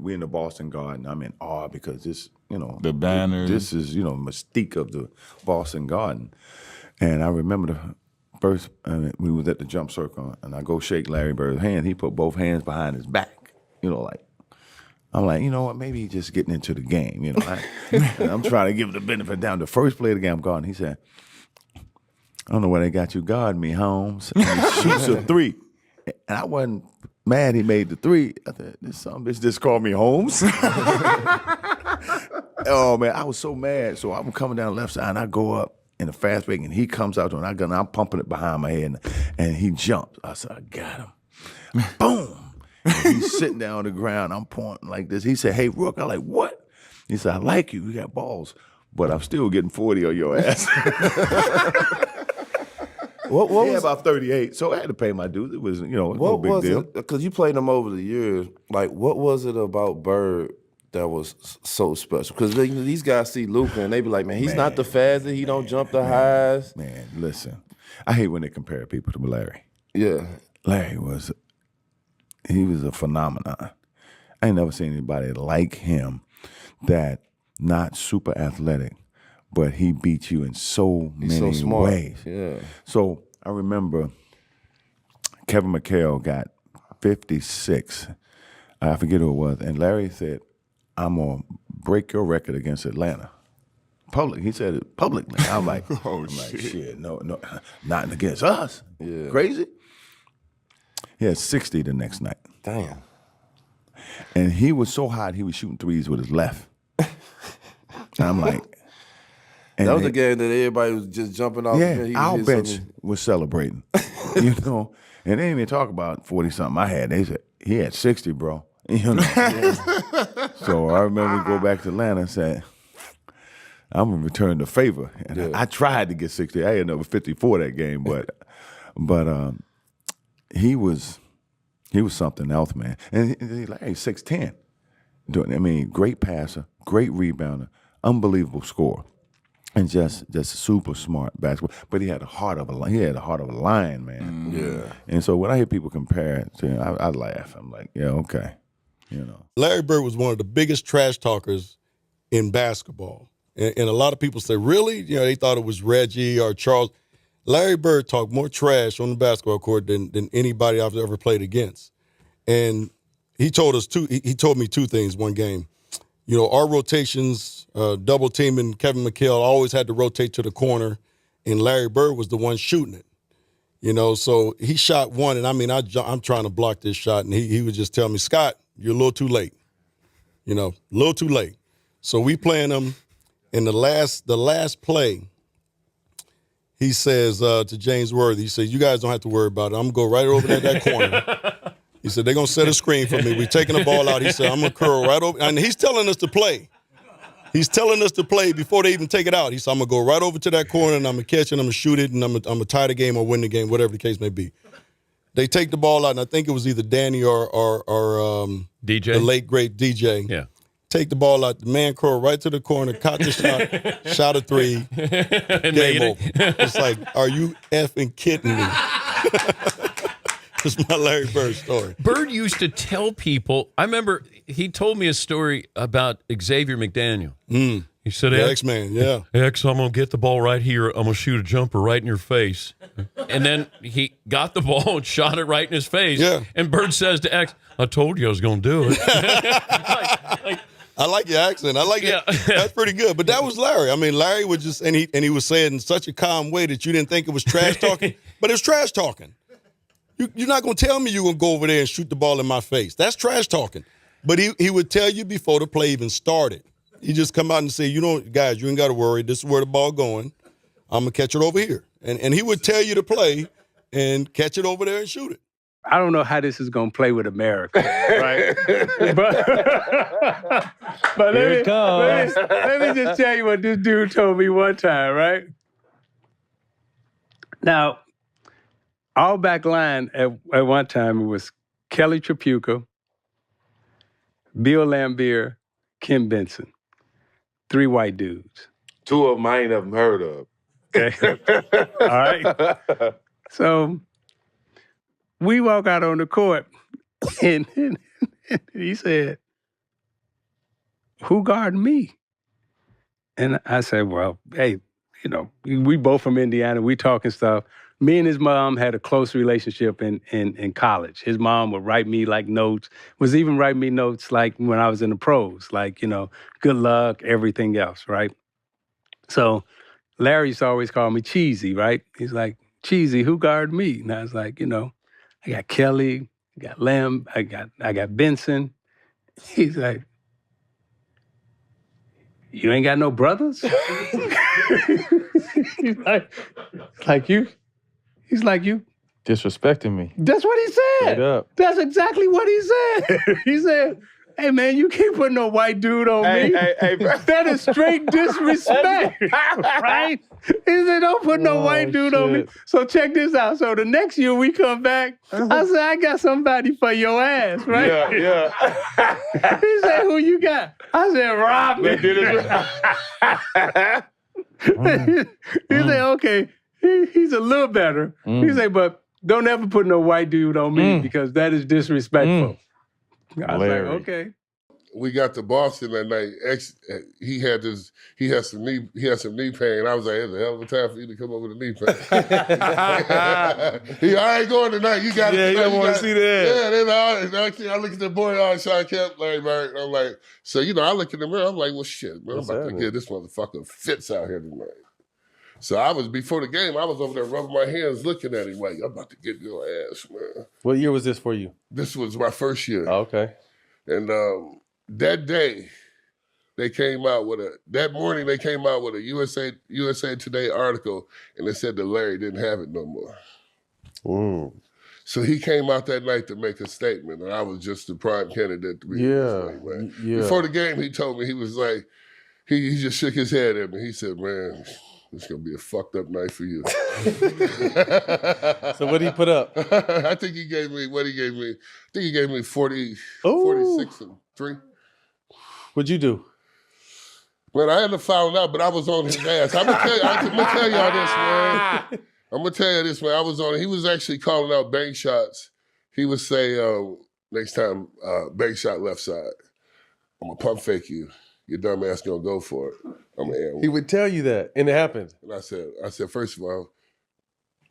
We in the Boston Garden. I'm in awe because this, the banners. This is, mystique of the Boston Garden. And I remember the first, we was at the jump circle, and I go shake Larry Bird's hand. He put both hands behind his back, I'm like, you know what, maybe he's just getting into the game, I'm trying to give the benefit down. The first play of the game, I'm guarding. He said, I don't know where they got you guarding me, Holmes. And he shoots a three. And I wasn't mad he made the three. I thought, this son of a bitch just called me Holmes. Oh, man, I was so mad. So I'm coming down the left side, and I go up in a fast break, and he comes out, and I'm pumping it behind my head, and he jumps. I said, I got him. Boom. And he's sitting down on the ground. I'm pointing like this. He said, hey, Rook. I'm like, what? He said, I like you. You got balls. But I'm still getting 40 on your ass. What was about 38, so I had to pay my dues. It was, no big deal. Because you played him over the years. Like, what was it about Bird that was so special? Because these guys see Luka and they be like, man, he's not the fastest. He don't jump the highest. Man, listen, I hate when they compare people to Larry. Yeah, Larry was a phenomenon. I ain't never seen anybody like him that not super athletic, but he beat you in so many ways. Yeah. So I remember Kevin McHale got 56. I forget who it was. And Larry said, I'm going to break your record against Atlanta. He said it publicly. I'm like, shit, no, not against us. Yeah. Crazy? He had 60 the next night. Damn. And he was so hot, he was shooting threes with his left. And I'm like, that was the game that everybody was just jumping off. Yeah, our bench was celebrating, and they didn't even talk about 40-something I had. They said, he had 60, bro. So I remember we go back to Atlanta and said, I'm going to return the favor. And I tried to get 60. I had number 54 that game, but he was something else, man. And he's like, hey, 6'10". Great passer, great rebounder, unbelievable scorer. And just super smart basketball, but he had the heart of a lion, man. Yeah. And so when I hear people compare it to him, I laugh. I'm like, yeah, okay, Larry Bird was one of the biggest trash talkers in basketball, and a lot of people say, really, they thought it was Reggie or Charles. Larry Bird talked more trash on the basketball court than anybody I've ever played against, and he told me two things one game. Our rotations, double teaming Kevin McHale always had to rotate to the corner, and Larry Bird was the one shooting it. So he shot one, and I'm trying to block this shot, and he would just tell me, Scott, you're a little too late. A little too late. So we playing him in the last play. He says to James Worthy, he says, you guys don't have to worry about it. I'm going to go right over there that corner. He said, they're going to set a screen for me. We're taking the ball out. He said, I'm going to curl right over. And he's telling us to play. He's telling us to play before they even take it out. He said, I'm going to go right over to that corner, and I'm going to catch it, and I'm going to shoot it, and I'm going to tie the game or win the game, whatever the case may be. They take the ball out, and I think it was either Danny or DJ, the late, great DJ. Yeah. Take the ball out. The man curl right to the corner, caught the shot, shot a three, game over. It's like, are you effing kidding me? That's my Larry Bird story. Bird used to tell people, I remember he told me a story about Xavier McDaniel. He said, the X-Man, yeah. X, I'm going to get the ball right here. I'm going to shoot a jumper right in your face. And then he got the ball and shot it right in his face. Yeah. And Bird says to X, I told you I was going to do it. I like your accent. I like it. That's pretty good. But that was Larry. Larry would just, and he would say it in such a calm way that you didn't think it was trash talking, but it's trash talking. You're not going to tell me you're going to go over there and shoot the ball in my face. That's trash talking. But he would tell you before the play even started. He just come out and say, guys, you ain't got to worry. This is where the ball going. I'm going to catch it over here. And he would tell you to play and catch it over there and shoot it. I don't know how this is going to play with America, right? but let me just tell you what this dude told me one time, right? Now, our back line at one time, it was Kelly Tripucka, Bill Lambier, Kim Benson. 3 white dudes. 2 of them I ain't ever heard of. Okay. All right. So we walk out on the court, and he said, who guard me? And I said, well, hey, we both from Indiana. We talking stuff. Me and his mom had a close relationship in college. His mom would write me like notes, was even writing me notes like when I was in the pros, like, good luck, everything else, right? So Larry used to always call me Cheesy, right? He's like, Cheesy, who guard me? And I was like, I got Kelly, I got Lamb, I got Benson. He's like, you ain't got no brothers? He's like you. He's like you. Disrespecting me. That's what he said. Straight up. That's exactly what he said. He said, hey, man, you can't put no white dude on me. Hey, bro. That is straight disrespect, right? He said, don't put no white dude on me. shit. So check this out. So the next year we come back, I said, I got somebody for your ass, right? Yeah. He said, who you got? I said, Robin. He said, okay, he's a little better. He said, but don't ever put no white dude on me because that is disrespectful. I was Larry. like, okay. We got to Boston that night. He had some knee pain. I was like, it's a hell of a time for you to come up with a knee pain. I ain't going tonight. You got it. Yeah, you don't want to see that. Yeah, then I look at the boy, Sean Kemp, Larry Bird. I'm like, so I look in the mirror. I'm like, well, shit, man, I'm about to get this motherfucker fits out here tonight. So before the game, I was over there rubbing my hands, looking at him like, I'm about to get your ass, man. What year was this for you? This was my first year. Oh, okay. And that day, that morning they came out with a USA Today article, and they said that Larry didn't have it no more. So he came out that night to make a statement, and I was just the prime candidate to be man. Before the game, he told me, he was like, he just shook his head at me. He said, man, it's going to be a fucked up night for you. So what did he put up? I think he gave me 46 and 3. What'd you do? Man, I hadn't found out, but I was on his ass. I'm gonna tell y'all this, man. I'm gonna tell you this, man. I was on. He was actually calling out bank shots. He would say, next time, bank shot left side. I'm gonna pump fake you. Your dumb ass gonna go for it. I'm gonna air one. He would tell you that, and it happened. And I said, first of all,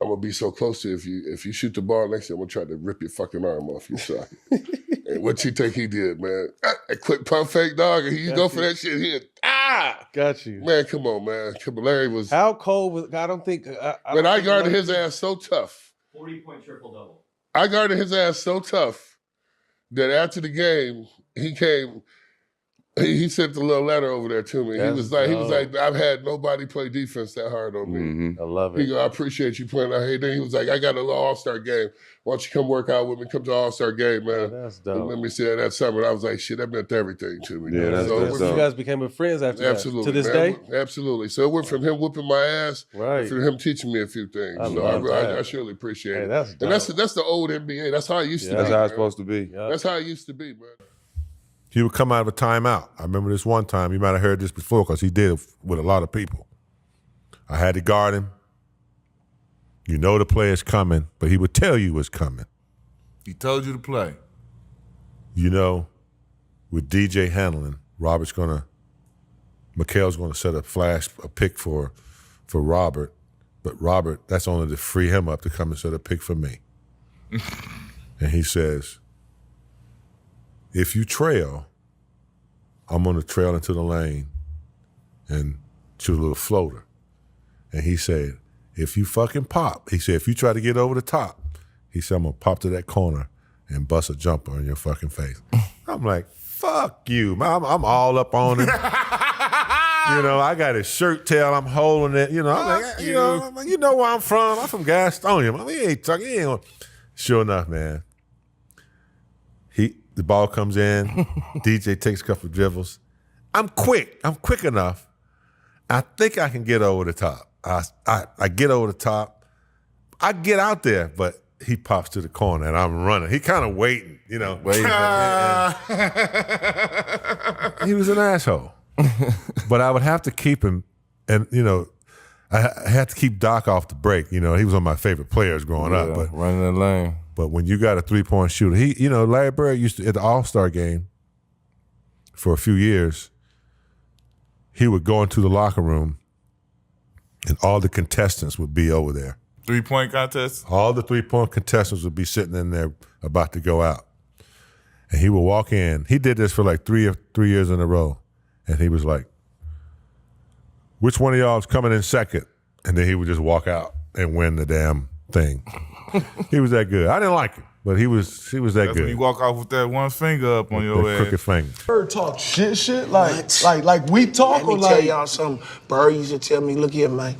I'm gonna be so close to you. If you shoot the ball next time, I'm gonna try to rip your fucking arm off your socket. And what you think he did, man? A quick pump fake, dog, and he go for that shit here. Got you. Man, come on, man. Larry was. How cold was? I don't think. I guarded his ass so tough. 40-point triple-double. I guarded his ass so tough that after the game, he came. He sent a little letter over there to me. He was like, I've had nobody play defense that hard on me. I love it. He go, I appreciate you playing out here. Then he was like, I got a little All-Star game. Why don't you come work out with me? Come to All-Star game, man. That's dope. And let me see that summer. And I was like, shit, that meant everything to me. Yeah, man. that's So you guys became friends after Absolutely. that. To this man. day? Absolutely. So it went from him whooping my ass to him teaching me a few things. I surely appreciate it. That's dope. And that's the old NBA. That's how it used to be. That's how it's man. supposed to be. Yep. That's how it used to be, man. He would come out of a timeout. I remember this one time, you might have heard this before because he did it with a lot of people. I had to guard him. You know the play is coming, but he would tell you it's coming. He told you to play. You know, with DJ handling, Mikhail's gonna set a pick for Robert, but Robert, that's only to free him up to come and set a pick for me. And he says, if you trail, I'm gonna trail into the lane and shoot a little floater. And he said, if you fucking pop, he said, if you try to get over the top, he said, I'm gonna pop to that corner and bust a jumper in your fucking face. I'm like, fuck you, man. I'm all up on him. I got his shirt tail, I'm holding it. I'm like, you know where I'm from. I'm from Gastonia. He ain't talking. He ain't. Sure enough, man. The ball comes in. DJ takes a couple of dribbles. I'm quick enough. I think I can get over the top. I get over the top. I get out there, but he pops to the corner and I'm running. He kind of waiting, waiting. He was an asshole. But I would have to keep him, and I had to keep Doc off the break. He was one of my favorite players growing up. But running the lane. But when you got a 3-point shooter, Larry Bird used to, at the All-Star game for a few years, he would go into the locker room, and all the contestants would be over there. 3-point contest? All the 3-point contestants would be sitting in there about to go out. And he would walk in. He did this for like 3 years in a row. And he was like, which one of y'all is coming in second? And then he would just walk out and win the damn thing. He was that good. I didn't like him, but he was that That's good. when you walk off with that one finger up on your that ass. crooked finger. Bird talk shit, like we talk Let or me tell like. y'all something. Bird used to tell me, look here, man.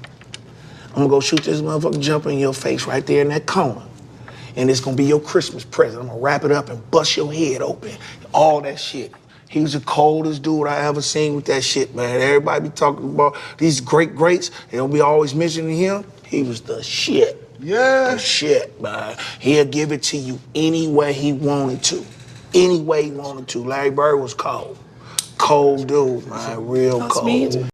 I'm gonna go shoot this motherfucking jumper in your face right there in that corner. And it's gonna be your Christmas present. I'm gonna wrap it up and bust your head open. All that shit. He was the coldest dude I ever seen with that shit, man. Everybody be talking about these greats. They don't be always mentioning him. He was the shit. Yeah. The shit, man. He'll give it to you any way he wanted to. Any way he wanted to. Larry Bird was cold. Cold dude, man. Real cold.